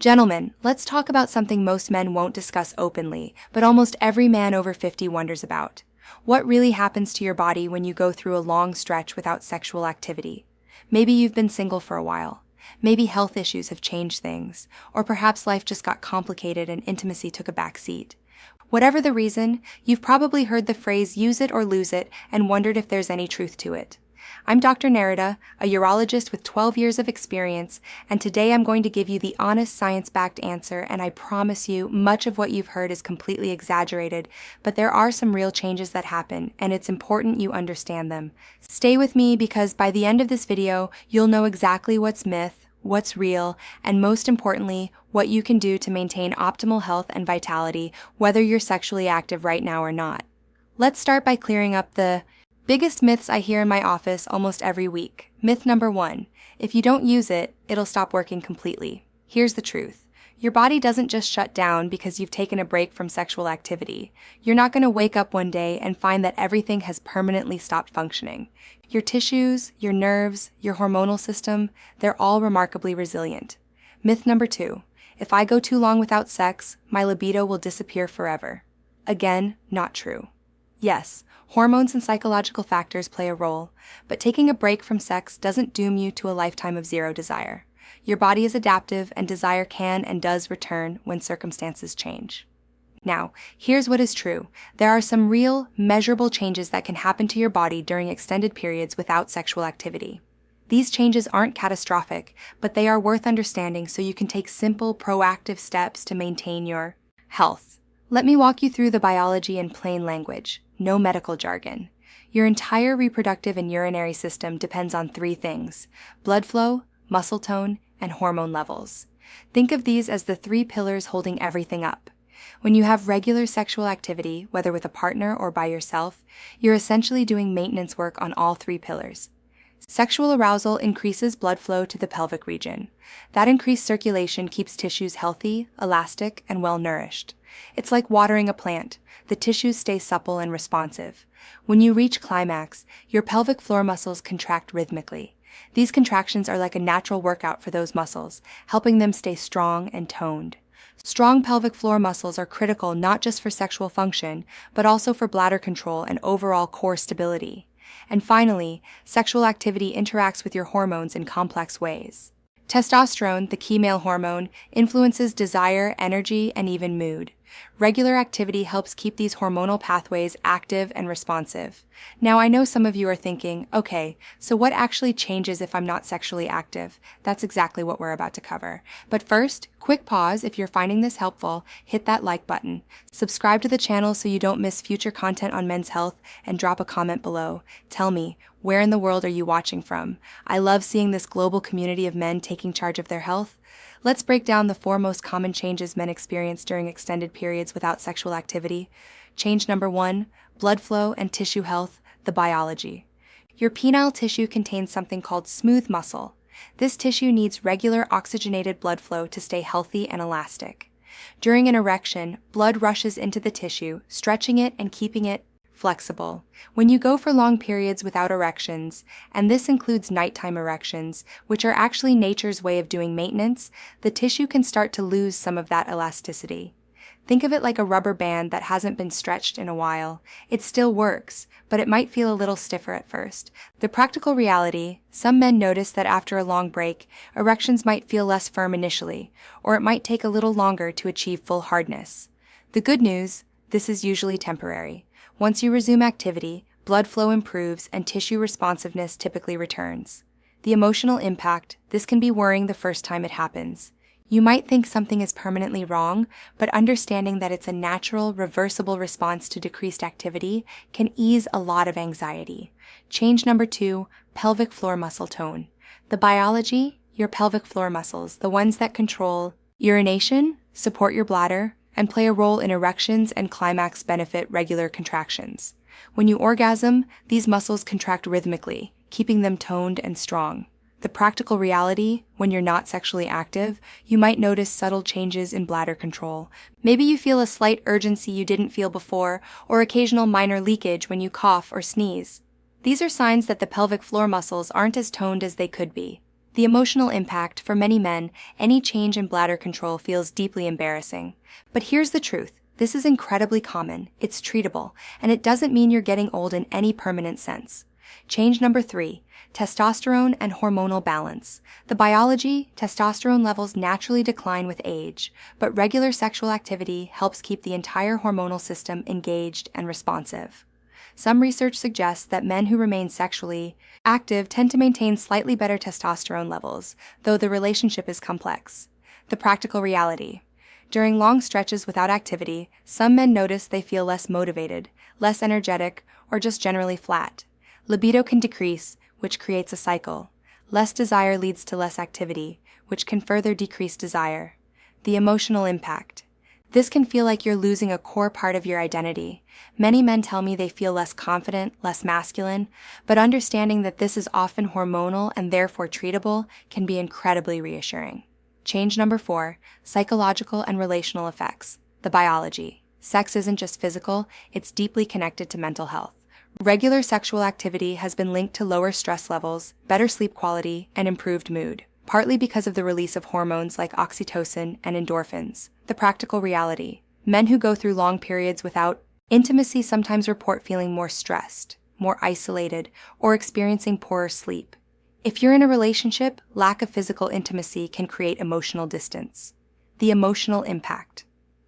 Gentlemen, let's talk about something most men won't discuss openly, but almost every man over 50 wonders about. What really happens to your body when you go through a long stretch without sexual activity? Maybe you've been single for a while. Maybe health issues have changed things, or perhaps life just got complicated and intimacy took a back seat. Whatever the reason, you've probably heard the phrase use it or lose it and wondered if there's any truth to it. I'm Dr. Narita, a urologist with 12 years of experience, and today I'm going to give you the honest science-backed answer, and I promise you, much of what you've heard is completely exaggerated, but there are some real changes that happen, and it's important you understand them. Stay with me because by the end of this video, you'll know exactly what's myth, what's real, and most importantly, what you can do to maintain optimal health and vitality, whether you're sexually active right now or not. Let's start by clearing up the biggest myths I hear in my office almost every week. Myth number 1, if you don't use it, it'll stop working completely. Here's the truth. Your body doesn't just shut down because you've taken a break from sexual activity. You're not going to wake up one day and find that everything has permanently stopped functioning. Your tissues, your nerves, your hormonal system, they're all remarkably resilient. Myth number 2, if I go too long without sex, my libido will disappear forever. Again, not true. Yes, hormones and psychological factors play a role, but taking a break from sex doesn't doom you to a lifetime of zero desire. Your body is adaptive and desire can and does return when circumstances change. Now, here's what is true. There are some real, measurable changes that can happen to your body during extended periods without sexual activity. These changes aren't catastrophic, but they are worth understanding so you can take simple, proactive steps to maintain your health. Let me walk you through the biology in plain language, no medical jargon. Your entire reproductive and urinary system depends on 3 things: blood flow, muscle tone, and hormone levels. Think of these as the 3 pillars holding everything up. When you have regular sexual activity, whether with a partner or by yourself, you're essentially doing maintenance work on all 3 pillars. Sexual arousal increases blood flow to the pelvic region. That increased circulation keeps tissues healthy, elastic, and well-nourished. It's like watering a plant. The tissues stay supple and responsive. When you reach climax, your pelvic floor muscles contract rhythmically. These contractions are like a natural workout for those muscles, helping them stay strong and toned. Strong pelvic floor muscles are critical not just for sexual function, but also for bladder control and overall core stability. And finally, sexual activity interacts with your hormones in complex ways. Testosterone, the key male hormone, influences desire, energy, and even mood. Regular activity helps keep these hormonal pathways active and responsive. Now, I know some of you are thinking, okay, so what actually changes if I'm not sexually active? That's exactly what we're about to cover. But first, quick pause. If you're finding this helpful, hit that like button. Subscribe to the channel so you don't miss future content on men's health, and drop a comment below. Tell me, where in the world are you watching from? I love seeing this global community of men taking charge of their health. Let's break down the 4 most common changes men experience during extended periods without sexual activity. Change number 1, blood flow and tissue health, the biology. Your penile tissue contains something called smooth muscle. This tissue needs regular oxygenated blood flow to stay healthy and elastic. During an erection, blood rushes into the tissue, stretching it and keeping it flexible. When you go for long periods without erections, and this includes nighttime erections, which are actually nature's way of doing maintenance, the tissue can start to lose some of that elasticity. Think of it like a rubber band that hasn't been stretched in a while. It still works, but it might feel a little stiffer at first. The practical reality, some men notice that after a long break, erections might feel less firm initially, or it might take a little longer to achieve full hardness. The good news, this is usually temporary. Once you resume activity, blood flow improves and tissue responsiveness typically returns. The emotional impact, this can be worrying the first time it happens. You might think something is permanently wrong, but understanding that it's a natural, reversible response to decreased activity can ease a lot of anxiety. Change number 2, pelvic floor muscle tone. The biology, your pelvic floor muscles, the ones that control urination, support your bladder, and play a role in erections and climax benefit regular contractions. When you orgasm, these muscles contract rhythmically, keeping them toned and strong. The practical reality, when you're not sexually active, you might notice subtle changes in bladder control. Maybe you feel a slight urgency you didn't feel before, or occasional minor leakage when you cough or sneeze. These are signs that the pelvic floor muscles aren't as toned as they could be. The emotional impact: for many men, any change in bladder control feels deeply embarrassing. But here's the truth. This is incredibly common, it's treatable, and it doesn't mean you're getting old in any permanent sense. Change number 3, testosterone and hormonal balance. The biology: testosterone levels naturally decline with age, but regular sexual activity helps keep the entire hormonal system engaged and responsive. Some research suggests that men who remain sexually active tend to maintain slightly better testosterone levels, though the relationship is complex. The practical reality: during long stretches without activity, some men notice they feel less motivated, less energetic, or just generally flat. Libido can decrease, which creates a cycle. Less desire leads to less activity, which can further decrease desire. The emotional impact: this can feel like you're losing a core part of your identity. Many men tell me they feel less confident, less masculine, but understanding that this is often hormonal and therefore treatable can be incredibly reassuring. Change number 4, psychological and relational effects. The biology: sex isn't just physical, it's deeply connected to mental health. Regular sexual activity has been linked to lower stress levels, better sleep quality, and improved mood, partly because of the release of hormones like oxytocin and endorphins. The practical reality: men who go through long periods without intimacy sometimes report feeling more stressed, more isolated, or experiencing poorer sleep. If you're in a relationship, lack of physical intimacy can create emotional distance. The emotional impact: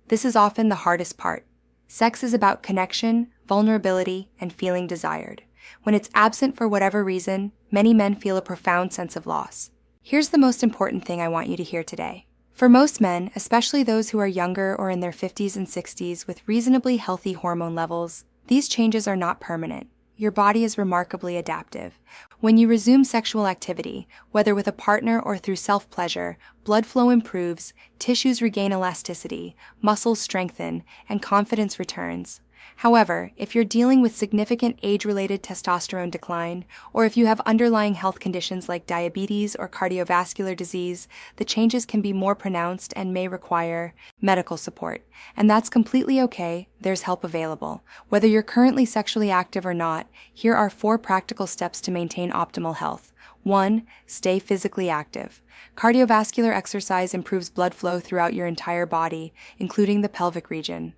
this is often the hardest part. Sex is about connection, vulnerability, and feeling desired. When it's absent for whatever reason, many men feel a profound sense of loss. Here's the most important thing I want you to hear today. For most men, especially those who are younger or in their 50s and 60s with reasonably healthy hormone levels, these changes are not permanent. Your body is remarkably adaptive. When you resume sexual activity, whether with a partner or through self-pleasure, blood flow improves, tissues regain elasticity, muscles strengthen, and confidence returns. However, if you're dealing with significant age-related testosterone decline, or if you have underlying health conditions like diabetes or cardiovascular disease, the changes can be more pronounced and may require medical support. And that's completely okay, there's help available. Whether you're currently sexually active or not, here are 4 practical steps to maintain optimal health. 1. Stay physically active. Cardiovascular exercise improves blood flow throughout your entire body, including the pelvic region.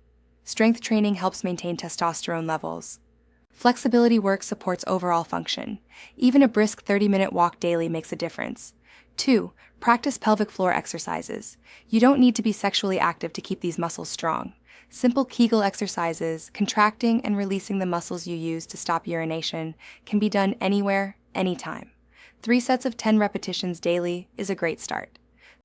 Strength training helps maintain testosterone levels. Flexibility work supports overall function. Even a brisk 30-minute walk daily makes a difference. 2. Practice pelvic floor exercises. You don't need to be sexually active to keep these muscles strong. Simple Kegel exercises, contracting and releasing the muscles you use to stop urination, can be done anywhere, anytime. 3 sets of 10 repetitions daily is a great start.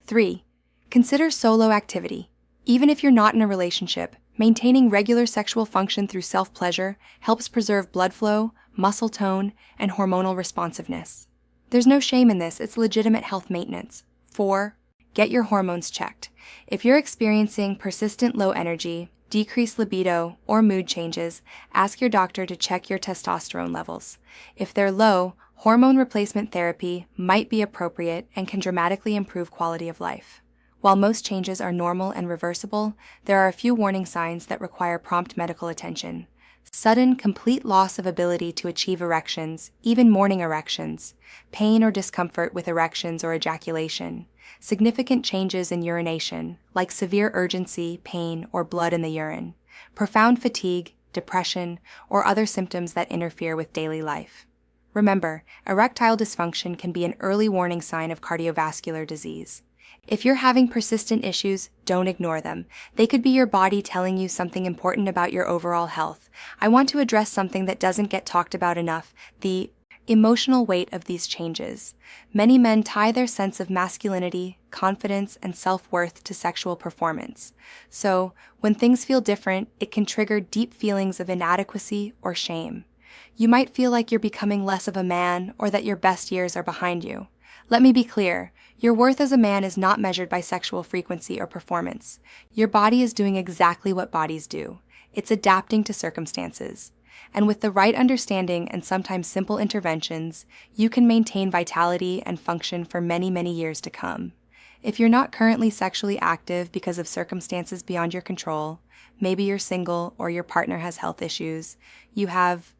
3. Consider solo activity. Even if you're not in a relationship, maintaining regular sexual function through self-pleasure helps preserve blood flow, muscle tone, and hormonal responsiveness. There's no shame in this, it's legitimate health maintenance. 4. Get your hormones checked. If you're experiencing persistent low energy, decreased libido, or mood changes, ask your doctor to check your testosterone levels. If they're low, hormone replacement therapy might be appropriate and can dramatically improve quality of life. While most changes are normal and reversible, there are a few warning signs that require prompt medical attention. Sudden, complete loss of ability to achieve erections, even morning erections, pain or discomfort with erections or ejaculation, significant changes in urination, like severe urgency, pain, or blood in the urine, profound fatigue, depression, or other symptoms that interfere with daily life. Remember, erectile dysfunction can be an early warning sign of cardiovascular disease. If you're having persistent issues, don't ignore them. They could be your body telling you something important about your overall health. I want to address something that doesn't get talked about enough: the emotional weight of these changes. Many men tie their sense of masculinity, confidence, and self-worth to sexual performance. So, when things feel different, it can trigger deep feelings of inadequacy or shame. You might feel like you're becoming less of a man or that your best years are behind you. Let me be clear. Your worth as a man is not measured by sexual frequency or performance. Your body is doing exactly what bodies do. It's adapting to circumstances. And with the right understanding and sometimes simple interventions, you can maintain vitality and function for many, many years to come. If you're not currently sexually active because of circumstances beyond your control, maybe you're single or your partner has health issues, you have